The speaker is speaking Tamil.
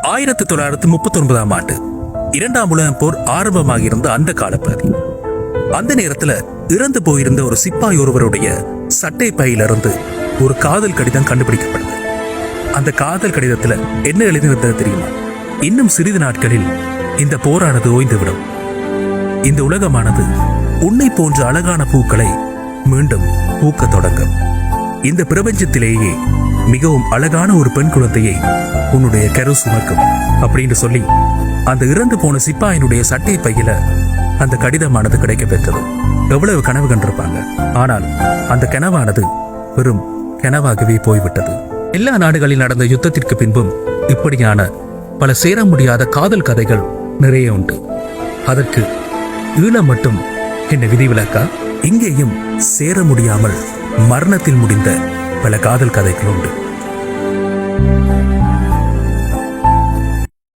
1939ஆம் ஆண்டு இரண்டாம் உலகப் போர் ஆரம்பமாகியிருந்த அந்த காலப்பகுதி. அந்த நேரத்துல இறந்து போயிருந்த ஒரு சிப்பாய் ஒருவருடைய சட்டை பையிலிருந்து ஒரு காதல் கடிதம் கண்டுபிடிக்கப்படுது. அந்த காதல் கடிதத்துல என்ன எழுதியிருந்தது தெரியுமா? இன்னும் சிறிது நாட்களில் இந்த போரானது ஓய்ந்துவிடும். இந்த உலகமானது உன்னை போன்ற அழகான பூக்களை மீண்டும் பூக்க தொடங்கும். இந்த பிரபஞ்சத்திலேயே மிகவும் அழகான ஒரு பெண் குழந்தையை உன்னுடைய கரு சுமக்கும் அப்படின்னு சொல்லி அந்த இறந்து போன சிப்பாயினுடைய சட்டை பையில அந்த கடிதமானது கிடைக்க பெற்றது. எவ்வளவு கனவு கண்டிருப்பாங்க. ஆனால் அந்த கனவானது வெறும் கனவாகவே போய்விட்டது. எல்லா நாடுகளில் நடந்த யுத்தத்திற்கு பின்பும் இப்படியான பல சேர முடியாத காதல் கதைகள் நிறைய உண்டு. அதற்கு ஈழம் மட்டும் என்ன விதிவிலக்கா? இங்கேயும் சேர முடியாமல் மரணத்தில் முடிந்த பல காதல் கதைகள் உண்டு.